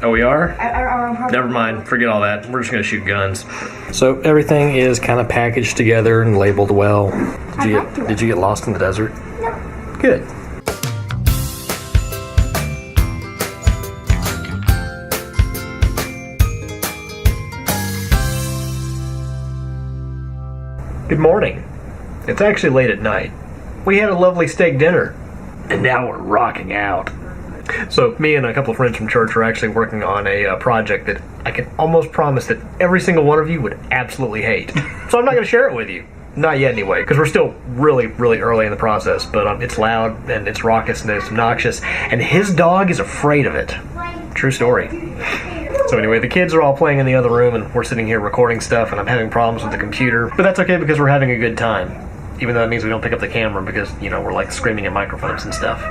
Oh, we are? Never mind. Forget all that. We're just going to shoot guns. So everything is kind of packaged together and labeled well. Did you get lost in the desert? No. Good. Good morning. It's actually late at night. We had a lovely steak dinner, and now we're rocking out. So me and a couple of friends from church are actually working on a project that I can almost promise that every single one of you would absolutely hate. So I'm not going to share it with you. Not yet anyway, because we're still really early in the process, but it's loud and it's raucous and it's obnoxious, and his dog is afraid of it. True story. So anyway, the kids are all playing in the other room and we're sitting here recording stuff and I'm having problems with the computer, but that's okay because we're having a good time. Even though that means we don't pick up the camera because, you know, we're like screaming at microphones and stuff.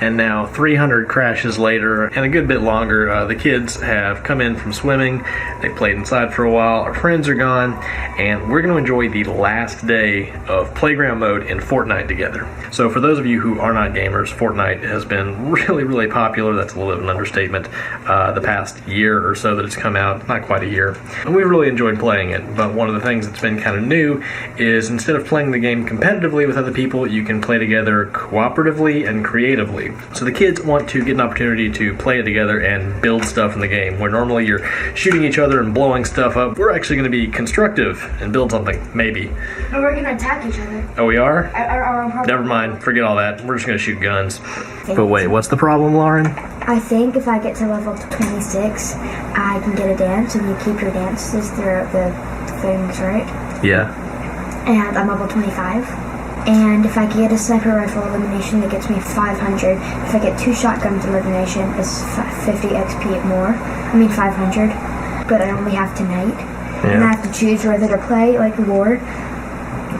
And now 300 crashes later and a good bit longer, the kids have come in from swimming. They played inside for a while. Our friends are gone and we're going to enjoy the last day of Playground Mode in Fortnite together. So for those of you who are not gamers, Fortnite has been really popular. That's a little bit of an understatement. The past year or so that it's come out, not quite a year. And we really enjoyed playing it. But one of the things that's been kind of new is instead of playing the game competitively with other people, you can play together cooperatively and creatively. So the kids want to get an opportunity to play it together and build stuff in the game. Where normally you're shooting each other and blowing stuff up, we're actually going to be constructive and build something, maybe. But we're going to attack each other. Oh, we are? Never mind. Forget all that. We're just going to shoot guns. But wait, what's the problem, Lauren? I think if I get to level 26, I can get a dance, and you keep your dances throughout the things, right? Yeah. And I'm level 25. And if I get a sniper rifle elimination, that gets me 500. If I get 2 shotguns elimination, it's 50 XP more. I mean 500. But I only have tonight. Yeah. And I have to choose whether to play like War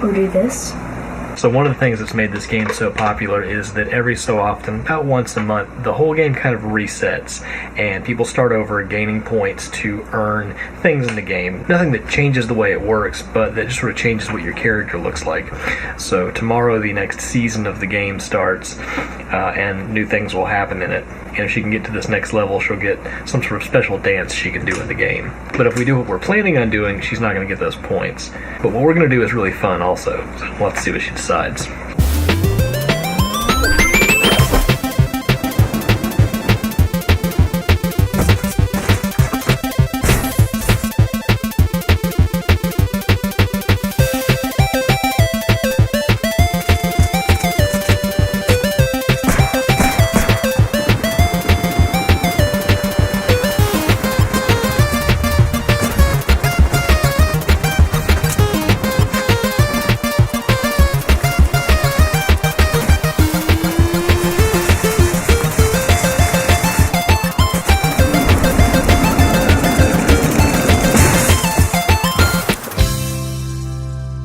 or do this. So one of the things that's made this game so popular is that every so often, about once a month, the whole game kind of resets and people start over gaining points to earn things in the game. Nothing that changes the way it works, but that just sort of changes what your character looks like. So tomorrow the next season of the game starts and new things will happen in it. And if she can get to this next level, she'll get some sort of special dance she can do in the game. But if we do what we're planning on doing, she's not going to get those points. But what we're going to do is really fun also. So we'll have to see what she decides.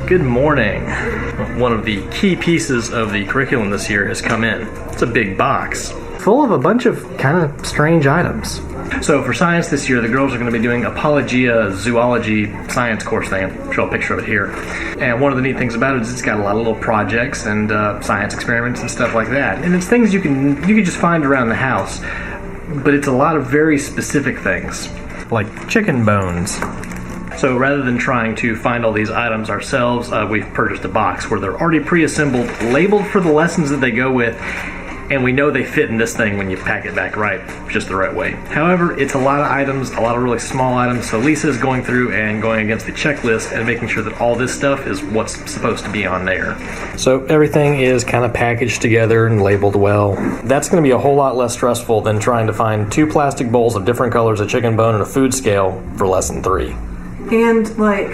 Good morning. One of the key pieces of the curriculum this year has come in. It's a big box full of a bunch of kind of strange items. So for science this year, the girls are going to be doing Apologia Zoology science course thing. I'll show a picture of it here. And one of the neat things about it is it's got a lot of little projects and science experiments and stuff like that. And it's things you can just find around the house. But it's a lot of very specific things, like chicken bones. So rather than trying to find all these items ourselves, we've purchased a box where they're already pre-assembled, labeled for the lessons that they go with, and we know they fit in this thing when you pack it back right, just the right way. However, it's a lot of items, a lot of really small items, so Lisa is going through and going against the checklist and making sure that all this stuff is what's supposed to be on there. So everything is kind of packaged together and labeled well. That's going to be a whole lot less stressful than trying to find 2 plastic bowls of different colors of chicken bone and a food scale for lesson 3. And like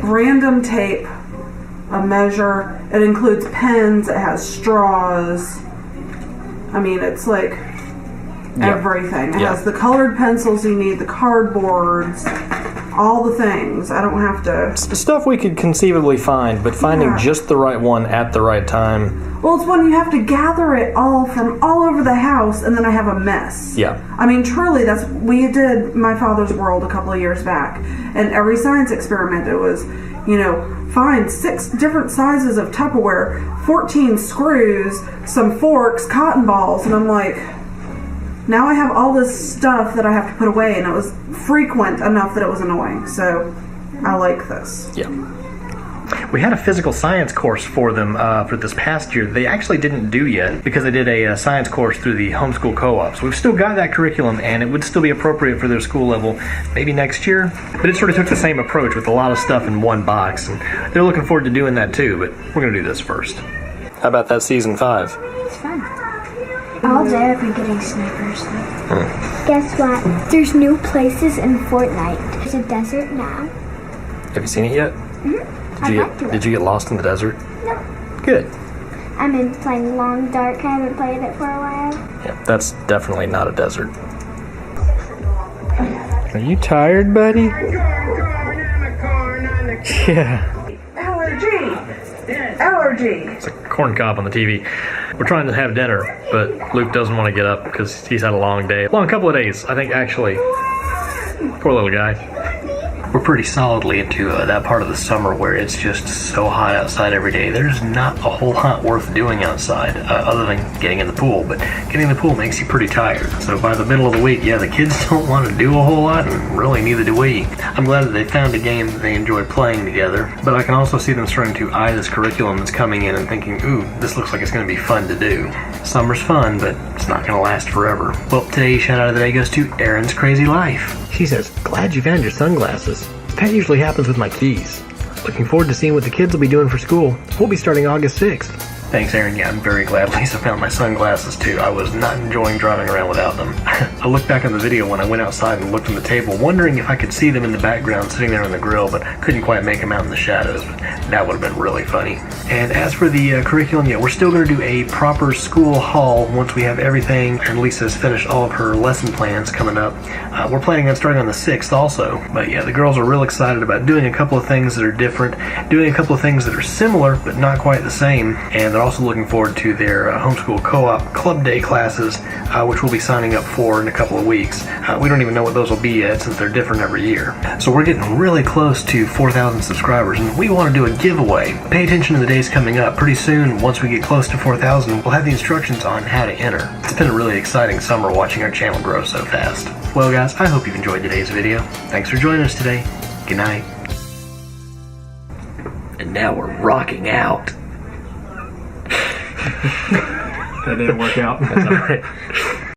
random tape, a measure. It includes pens. It has straws. I mean, it's like everything. It has the colored pencils you need, the cardboards, all the things. I don't have to... Stuff we could conceivably find, but finding just the right one at the right time. Well, it's when you have to gather it all from all over the house, and then I have a mess. Yeah. I mean, truly, we did My Father's World a couple of years back, and every science experiment, it was, find 6 different sizes of Tupperware, 14 screws, some forks, cotton balls, and I'm like, now I have all this stuff that I have to put away, and it was frequent enough that it was annoying. So I like this. Yeah. We had a physical science course for them for this past year. They actually didn't do yet because they did a science course through the homeschool co-op. So we've still got that curriculum, and it would still be appropriate for their school level maybe next year. But it sort of took the same approach with a lot of stuff in one box, and they're looking forward to doing that too. But we're going to do this first. How about that season 5? It's fun. All day I've been getting snipers. Guess what? There's new places in Fortnite. There's a desert now. Have you seen it yet? Mm-hmm. Did you get lost in the desert? No. Good. I've been playing Long Dark. I haven't played it for a while. Yeah, that's definitely not a desert. Are you tired, buddy? Yeah. Allergy. It's a corn cob on the TV. We're trying to have dinner, but Luke doesn't want to get up because he's had a long day. Long couple of days, I think, actually. Poor little guy. We're pretty solidly into that part of the summer where it's just so hot outside every day. There's not a whole lot worth doing outside other than getting in the pool, but getting in the pool makes you pretty tired. So by the middle of the week, yeah, the kids don't want to do a whole lot, and really neither do we. I'm glad that they found a game that they enjoy playing together, but I can also see them starting to eye this curriculum that's coming in and thinking, ooh, this looks like it's going to be fun to do. Summer's fun, but it's not going to last forever. Well, today's shout out of the day goes to Erin's Crazy Life. She says, glad you found your sunglasses. That usually happens with my keys. Looking forward to seeing what the kids will be doing for school. We'll be starting August 6th. Thanks, Erin. Yeah, I'm very glad Lisa found my sunglasses, too. I was not enjoying driving around without them. I looked back on the video when I went outside and looked on the table, wondering if I could see them in the background sitting there on the grill, but couldn't quite make them out in the shadows. But that would have been really funny. And as for the curriculum, yeah, we're still going to do a proper school haul once we have everything, and Lisa's finished all of her lesson plans coming up. We're planning on starting on the 6th also. But yeah, the girls are real excited about doing a couple of things that are different, doing a couple of things that are similar, but not quite the same, and they're also looking forward to their homeschool co-op club day classes, which we'll be signing up for in a couple of weeks. We don't even know what those will be yet since they're different every year. So we're getting really close to 4,000 subscribers, and we want to do a giveaway. Pay attention to the days coming up. Pretty soon, once we get close to 4,000, we'll have the instructions on how to enter. It's been a really exciting summer watching our channel grow so fast. Well guys, I hope you've enjoyed today's video. Thanks for joining us today. Good night. And now we're rocking out. That didn't work out. That's all right.